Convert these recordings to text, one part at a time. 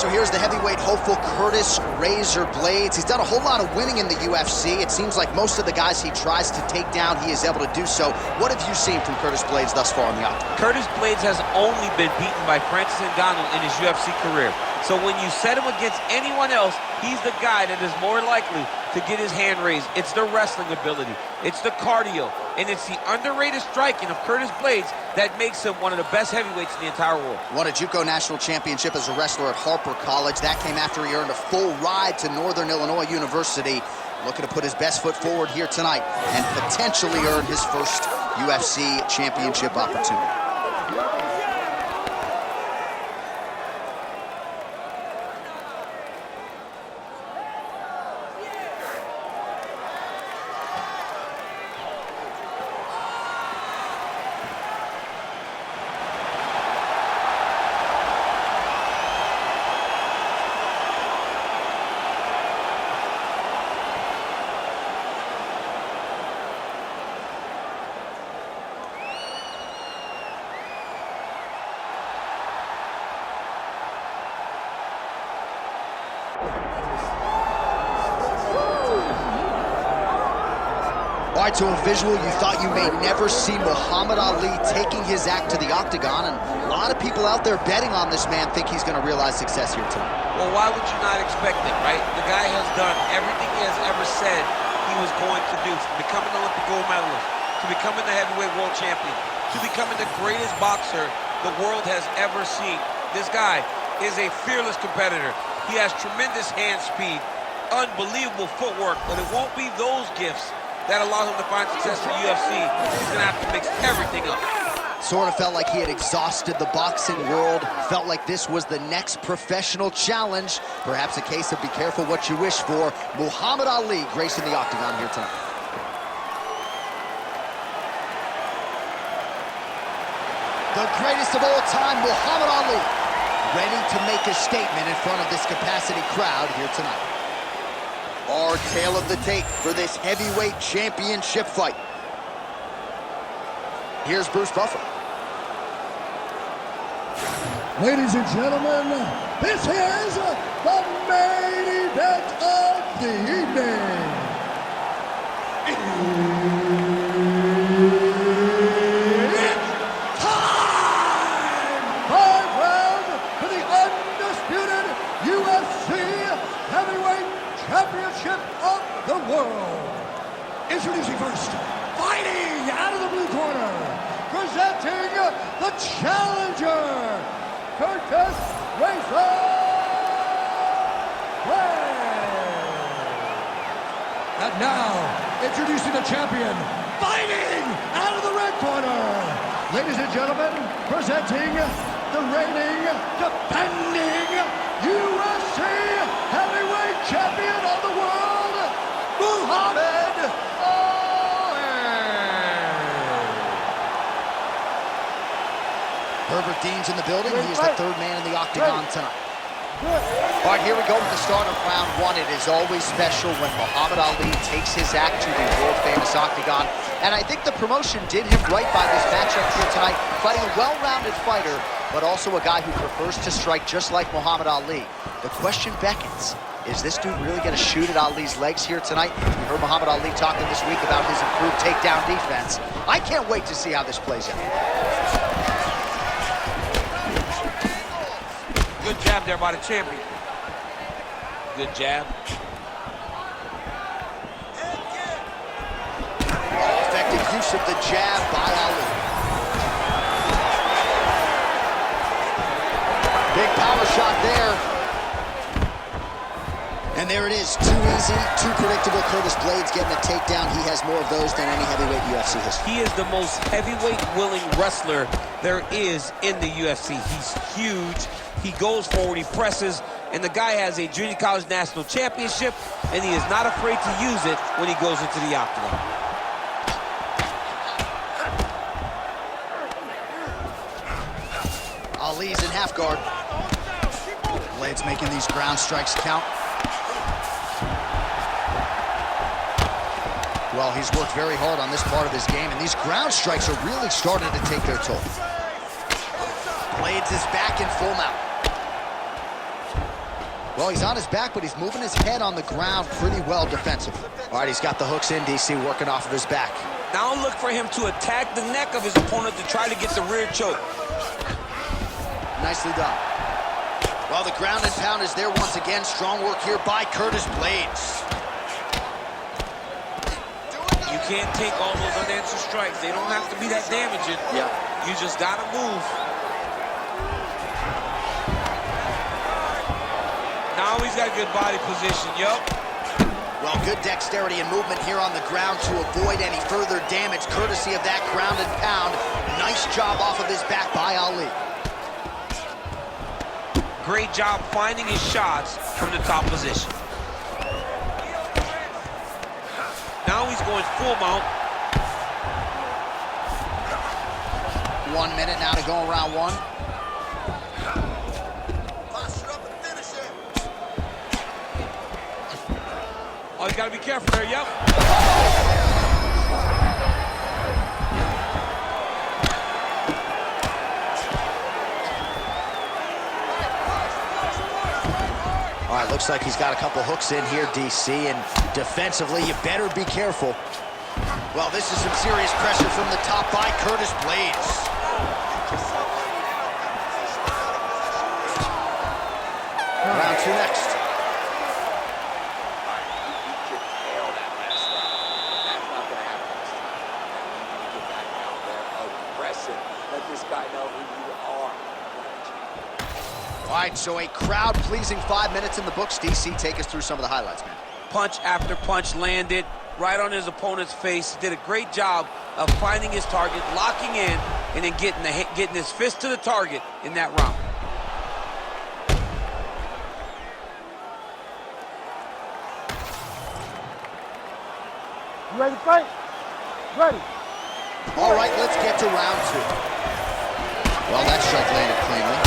so here's the heavyweight hopeful, Curtis "Razor" Blaydes. He's done a whole lot of winning in the UFC. It seems like most of the guys he tries to take down, he is able to do so. What have you seen from Curtis Blaydes thus far in the octagon? Curtis Blaydes has only been beaten by Francis Ngannou in his UFC career. So when you set him against anyone else, he's the guy that is more likely to get his hand raised. It's the wrestling ability, it's the cardio, and it's the underrated striking of Curtis Blaydes that makes him one of the best heavyweights in the entire world. Won a JUCO national championship as a wrestler at Harper College. That came after he earned a full ride to Northern Illinois University. Looking to put his best foot forward here tonight and potentially earn his first UFC championship opportunity. All right, so a visual you thought you may never see Muhammad Ali taking his act to the octagon, and a lot of people out there betting on this man think he's going to realize success here tonight. Well, why would you not expect it, right? The guy has done everything he has ever said he was going to do, from becoming an Olympic gold medalist, to becoming the heavyweight world champion, to becoming the greatest boxer the world has ever seen. This guy is a fearless competitor. He has tremendous hand speed, unbelievable footwork, but it won't be those gifts that allows him to find success in the UFC. He's gonna have to mix everything up. Sort of felt like he had exhausted the boxing world, felt like this was the next professional challenge. Perhaps a case of be careful what you wish for. Muhammad Ali gracing the octagon here tonight. The greatest of all time, Muhammad Ali, ready to make a statement in front of this capacity crowd here tonight. Our tale of the tape for this heavyweight championship fight. Here's Bruce Buffer. Ladies and gentlemen, this is the main event of the evening. It's time! 5 rounds for the undisputed UFC heavyweight championship of the world. Introducing first, fighting out of the blue corner, presenting the challenger, Curtis "Razor" Blaydes. And now, introducing the champion, fighting out of the red corner, ladies and gentlemen, presenting the reigning, defending UFC heavyweight champion of the world, Muhammad Ali. Herbert Dean's in the building. He is the third man in the octagon tonight. All right, here we go with the start of round one. It is always special when Muhammad Ali takes his act to the world-famous octagon. And I think the promotion did him right by this matchup here tonight, fighting a well-rounded fighter, but also a guy who prefers to strike just like Muhammad Ali. The question beckons, is this dude really going to shoot at Ali's legs here tonight? We heard Muhammad Ali talking this week about his improved takedown defense. I can't wait to see how this plays out. Good jab there by the champion. Good jab. Effective use of the jab by Ali. Big power shot there. And there it is, too easy, too predictable. Curtis Blaydes getting a takedown. He has more of those than any heavyweight UFC history. He is the most heavyweight-willing wrestler there is in the UFC. He's huge, he goes forward, he presses, and the guy has a junior college national championship, and he is not afraid to use it when he goes into the octagon. Ali's in half guard. Blaydes making these ground strikes count. Well, he's worked very hard on this part of his game, and these ground strikes are really starting to take their toll. Blaydes is back in full mount. Well, he's on his back, but he's moving his head on the ground pretty well defensively. All right, he's got the hooks in, DC, working off of his back. Now look for him to attack the neck of his opponent to try to get the rear choke. Nicely done. Well, the ground and pound is there once again. Strong work here by Curtis Blaydes. You can't take all those unanswered strikes. They don't have to be that damaging. Yeah. You just gotta move. Now he's got good body position, yup. Well, good dexterity and movement here on the ground to avoid any further damage, courtesy of that ground and pound. Nice job off of his back by Ali. Great job finding his shots from the top position. Now he's going full mount. 1 minute now to go in round one. Oh, you gotta be careful there, yep. All right, looks like he's got a couple hooks in here, DC, and defensively, you better be careful. Well, this is some serious pressure from the top by Curtis Blaydes. Round two next. Let this guy know who you are. All right, so a crowd-pleasing 5 minutes in the books. DC, take us through some of the highlights, man. Punch after punch landed right on his opponent's face. He did a great job of finding his target, locking in, and then getting his fist to the target in that round. You ready to fight? Ready. All right, let's get to round two. Well, that strike landed cleanly.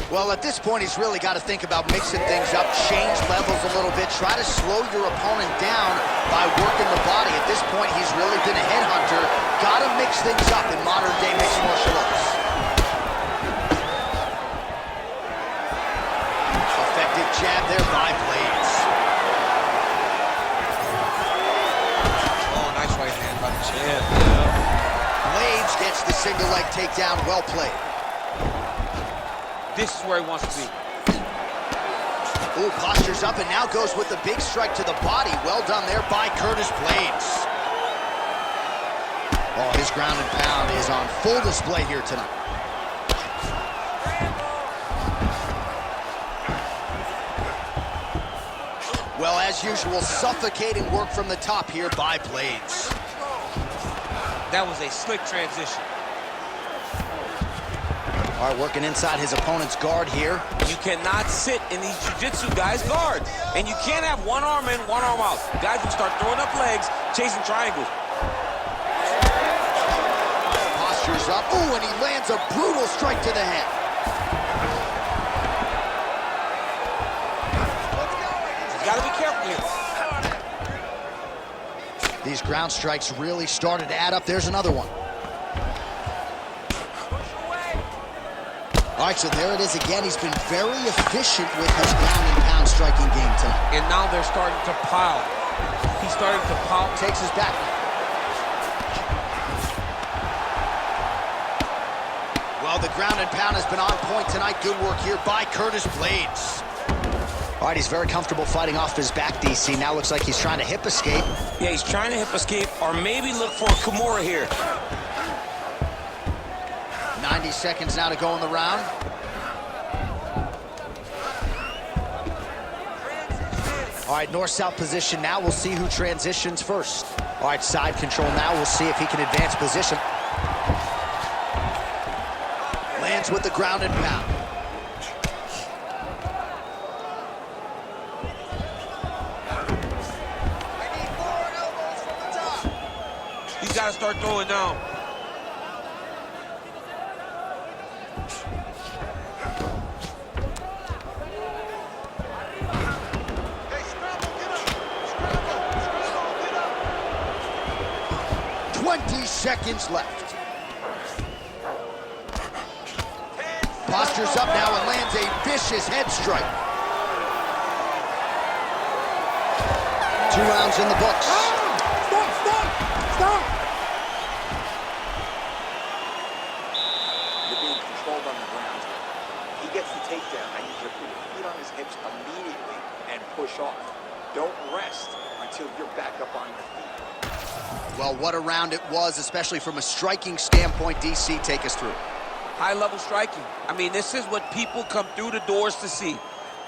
Well, at this point, he's really got to think about mixing things up, change levels a little bit, try to slow your opponent down by working the body. At this point, he's really been a headhunter. Got to mix things up in modern-day mixed martial arts. Effective jab there by Blaydes. Oh, nice right hand by the champ. Blaydes gets the single leg takedown. Well played. This is where he wants to be. Ooh, postures up and now goes with the big strike to the body. Well done there by Curtis Blaydes. Oh, his ground and pound is on full display here tonight. Well, as usual, suffocating work from the top here by Blaydes. That was a slick transition. All right, working inside his opponent's guard here. You cannot sit in these jiu-jitsu guys' guards. And you can't have one arm in, one arm out. Guys will start throwing up legs, chasing triangles. Postures up. Ooh, and he lands a brutal strike to the head. You gotta be careful here. These ground strikes really started to add up. There's another one. All right, so there it is again. He's been very efficient with his ground and pound striking game tonight. And now they're starting to pile. He's starting to pile. Takes his back. Well, the ground and pound has been on point tonight. Good work here by Curtis Blaydes. All right, he's very comfortable fighting off his back, DC. Now looks like he's trying to hip escape. Yeah, he's trying to hip escape or maybe look for a Kimura here. 90 seconds now to go in the round. All right, north-south position now. We'll see who transitions first. All right, side control now. We'll see if he can advance position. Lands with the ground and pound. He's got to start throwing down. Seconds left. Postures up now and lands a vicious head strike. 2 rounds in the books. Stop! You're being controlled on the ground. He gets the takedown. I need you to put your feet on his hips immediately and push off. Don't rest until you're back up on your feet. Well, what a round it was, especially from a striking standpoint. DC, take us through. High-level striking. I mean, this is what people come through the doors to see.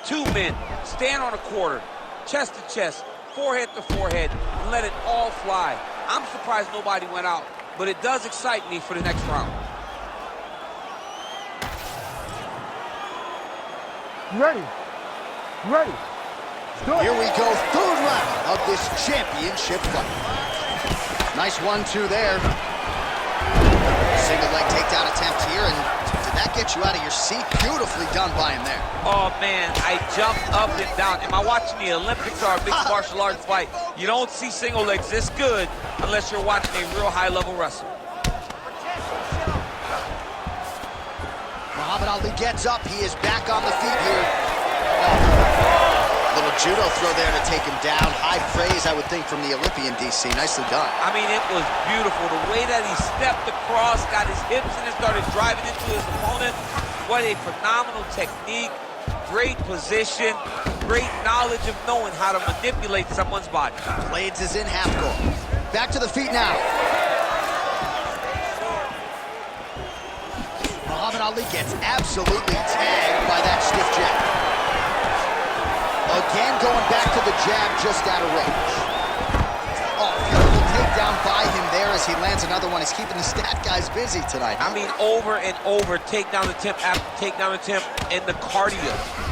2 men, stand on a quarter, chest to chest, forehead to forehead, and let it all fly. I'm surprised nobody went out, but it does excite me for the next round. You ready? You ready? Here we go, 3rd round of this championship fight. Nice 1-2 there. Single leg takedown attempt here, and did that get you out of your seat? Beautifully done by him there. Oh, man, I jumped up and down. Am I watching the Olympics or a mixed martial arts fight? You don't see single legs this good unless you're watching a real high-level wrestler. Muhammad Ali gets up. He is back on the feet here. Little judo throw there to take him down. High praise, I would think, from the Olympian, DC. Nicely done. I mean, it was beautiful. The way that he stepped across, got his hips in and started driving into his opponent. What a phenomenal technique. Great position. Great knowledge of knowing how to manipulate someone's body. Blaydes is in half guard. Back to the feet now. Muhammad Ali gets absolutely tagged by that stiff jab. Again, going back to the jab, just out of range. Oh, beautiful takedown by him there as he lands another one. He's keeping the stat guys busy tonight. I mean, over and over, takedown attempt after takedown attempt, and the cardio.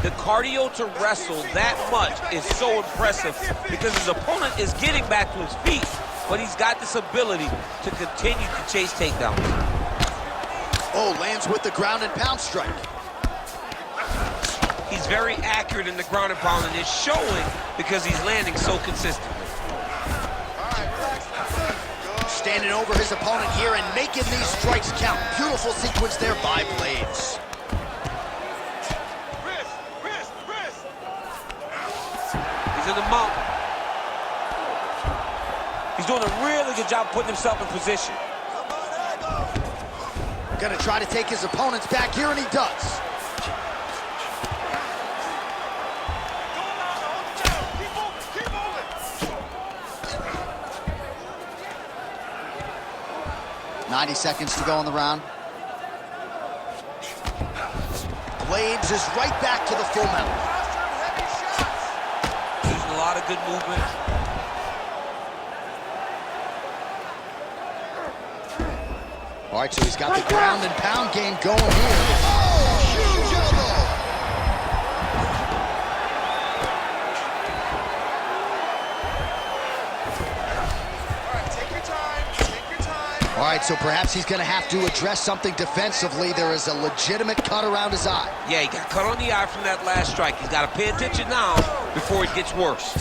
The cardio to wrestle that much is so impressive because his opponent is getting back to his feet, but he's got this ability to continue to chase takedowns. Oh, lands with the ground and pound strike. He's very accurate in the ground and pound, and it's showing because he's landing so consistently. Standing over his opponent here and making these strikes count. Beautiful sequence there by Blaydes. He's in the mount. He's doing a really good job putting himself in position. Gonna try to take his opponents back here, and he does. .90 seconds to go in the round. Blaydes is right back to the full metal. Using a lot of good movement. All right, so he's got the ground and pound game going here. Oh, huge elbow! All right, so perhaps he's going to have to address something defensively. There is a legitimate cut around his eye. Yeah, he got cut on the eye from that last strike. He's got to pay attention now before it gets worse.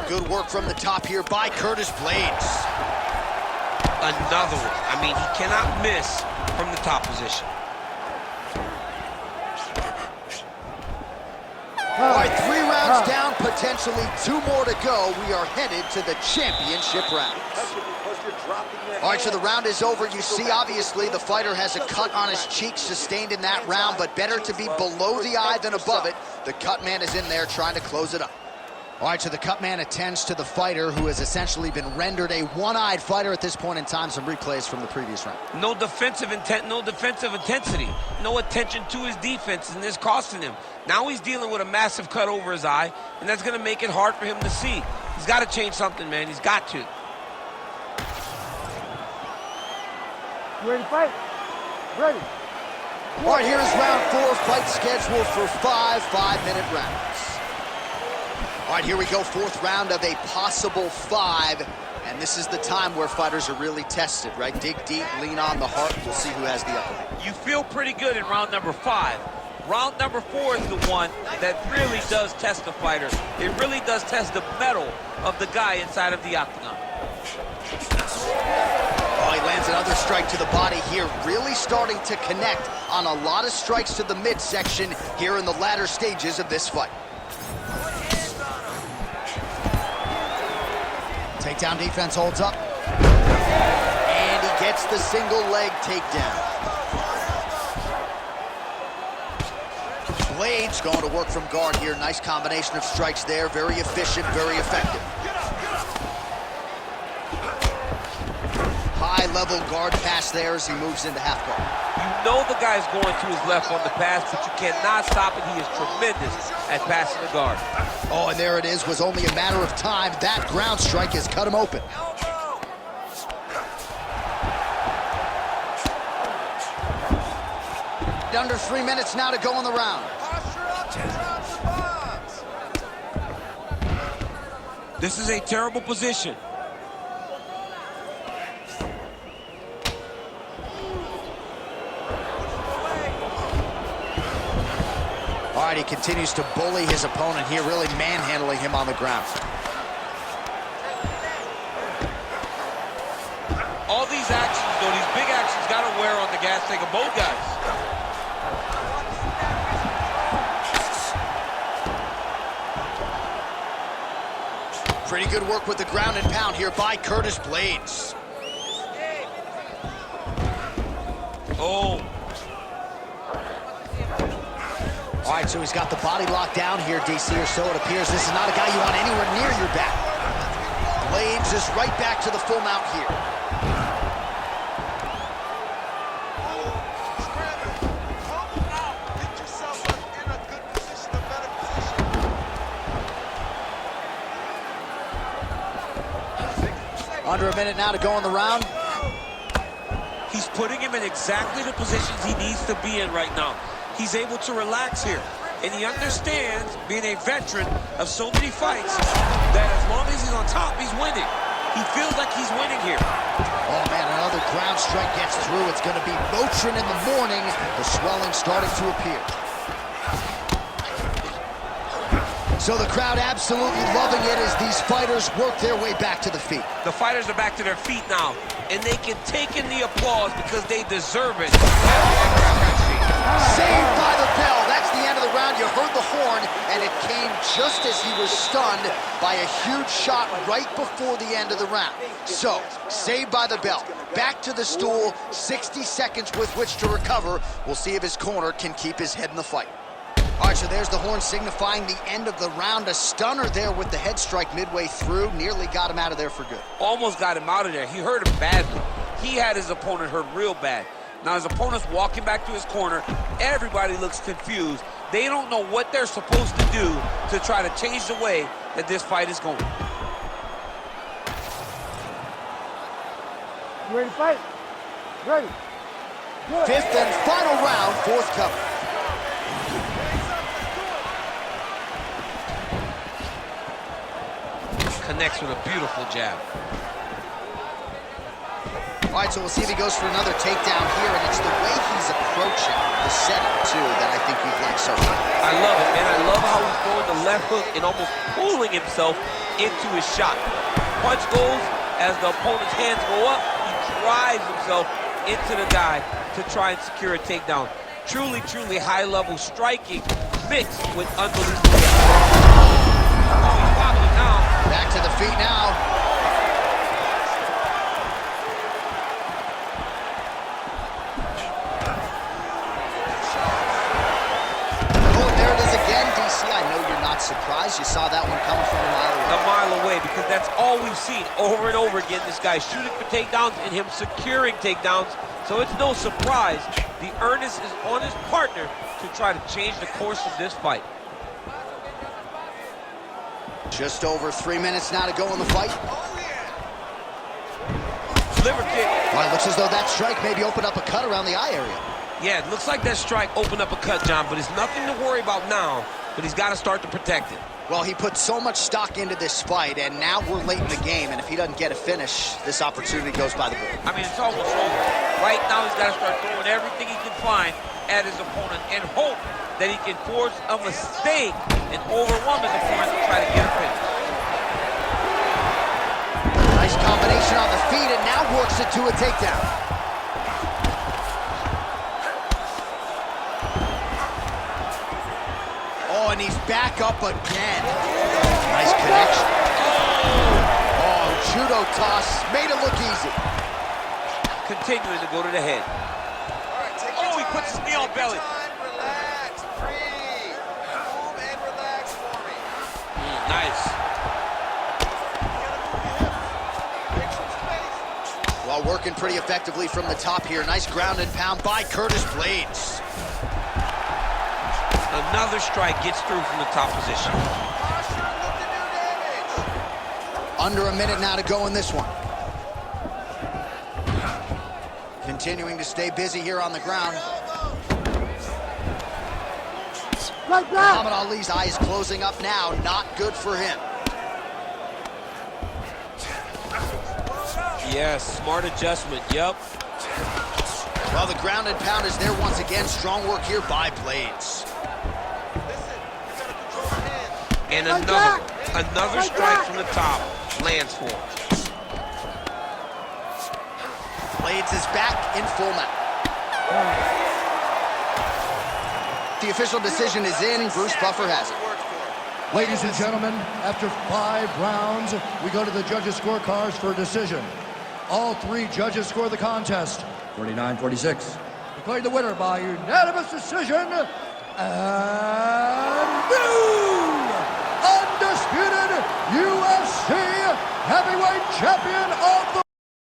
Good work from the top here by Curtis Blaydes. Another one. I mean, he cannot miss from the top position. All right, 3 rounds down, potentially 2 more to go. We are headed to the championship rounds. All right, so the round is over. You see, obviously, the fighter has a cut on his cheek sustained in that round, but better to be below the eye than above it. The cut man is in there trying to close it up. All right, so the cut man attends to the fighter who has essentially been rendered a one-eyed fighter at this point in time. Some replays from the previous round. No defensive intent, no defensive intensity, no attention to his defense, and this costing him. Now he's dealing with a massive cut over his eye, and that's going to make it hard for him to see. He's got to change something, man. He's got to. You ready to fight? Ready. All right, here is round 4, fight scheduled for 5 5-minute rounds. All right, here we go, 4th round of a possible 5. And this is the time where fighters are really tested, right? Dig deep, lean on the heart. We'll see who has the upper hand. You feel pretty good in round number 5. Round number 4 is the one that really does test the fighter. It really does test the mettle of the guy inside of the octagon. Oh, he lands another strike to the body here, really starting to connect on a lot of strikes to the midsection here in the latter stages of this fight. Takedown defense holds up. And he gets the single leg takedown. Blaydes going to work from guard here. Nice combination of strikes there. Very efficient, very effective. High-level guard pass there as he moves into half guard. You know the guy's going to his left on the pass, but you cannot stop it. He is tremendous at passing the guard. Oh, and there it is. Was only a matter of time. That ground strike has cut him open. Under 3 minutes now to go in the round. This is a terrible position. All right, he continues to bully his opponent here, really manhandling him on the ground. All these actions, though, these big actions got to wear on the gas tank of both guys. Pretty good work with the ground and pound here by Curtis Blaydes. Oh. All right, so he's got the body locked down here, DC, or so it appears. This is not a guy you want anywhere near your back. Blaydes is right back to the full mount here. Under a minute now to go in the round. He's putting him in exactly the positions he needs to be in right now. He's able to relax here. And he understands, being a veteran of so many fights, that as long as he's on top, he's winning. He feels like he's winning here. Oh, man, another ground strike gets through. It's going to be Motrin in the morning. The swelling starting to appear. So the crowd absolutely loving it as these fighters work their way back to the feet. The fighters are back to their feet now, and they can take in the applause because they deserve it. Saved by the bell. That's the end of the round. You heard the horn, and it came just as he was stunned by a huge shot right before the end of the round. So, saved by the bell. Back to the stool, 60 seconds with which to recover. We'll see if his corner can keep his head in the fight. All right, so there's the horn signifying the end of the round. A stunner there with the head strike midway through. Nearly got him out of there for good. Almost got him out of there. He hurt him badly. He had his opponent hurt real bad. Now his opponent's walking back to his corner. Everybody looks confused. They don't know what they're supposed to do to try to change the way that this fight is going. You ready to fight? Ready. Good. Fifth and final round, fourth cover. Connects with a beautiful jab. All right, so we'll see if he goes for another takedown here, and it's the way he's approaching the setup, too, that I think we've liked so far. I love it, man. I love how he's throwing the left hook and almost pulling himself into his shot. Punch goes, as the opponent's hands go up, he drives himself into the guy to try and secure a takedown. Truly, truly high-level striking mixed with unbelievable. Oh, he's wobbling now. Back to the feet now. Oh, and there it is again, DC. I know you're not surprised. You saw that one coming from a mile away. A mile away, because that's all we've seen over and over again. This guy shooting for takedowns and him securing takedowns. So it's no surprise the earnest is on his partner to try to change the course of this fight. Just over 3 minutes now to go in the fight. Liver kick. Well, it looks as though that strike maybe opened up a cut around the eye area. Yeah, it looks like that strike opened up a cut, John, but it's nothing to worry about now, but he's got to start to protect it. Well, he put so much stock into this fight, and now we're late in the game, and if he doesn't get a finish, this opportunity goes by the board. I mean, it's almost over. Right now, he's got to start throwing everything he can find at his opponent and hope that he can force a mistake and overwhelm his opponent to try to get a finish. Nice combination combination on the feet and now works it to a takedown. Oh, and he's back up again. Nice connection. Oh, judo toss made it look easy. Continuing to go to the head. Oh, he puts his knee on belly. Relax, breathe. Move and relax for me. Nice. Make some space. Well, working pretty effectively from the top here. Nice ground and pound by Curtis Blaydes. Another strike gets through from the top position. Posture, look to do damage. Under a minute now to go in this one. Continuing to stay busy here on the ground. Right Muhammad back. Ali's eyes closing up now. Not good for him. Yes, smart adjustment. Yep. Well, the ground and pound is there once again. Strong work here by Blaydes. Listen, you gotta control your hands. And Right another back. strike from the top lands for him. Blaydes is back in full mount. The official decision is in. Bruce Buffer has it. Work for it. Ladies and gentlemen, after 5 rounds, we go to the judges' scorecards for a decision. All 3 judges score the contest 49-46. Declared the winner by unanimous decision, and new undisputed UFC heavyweight champion of the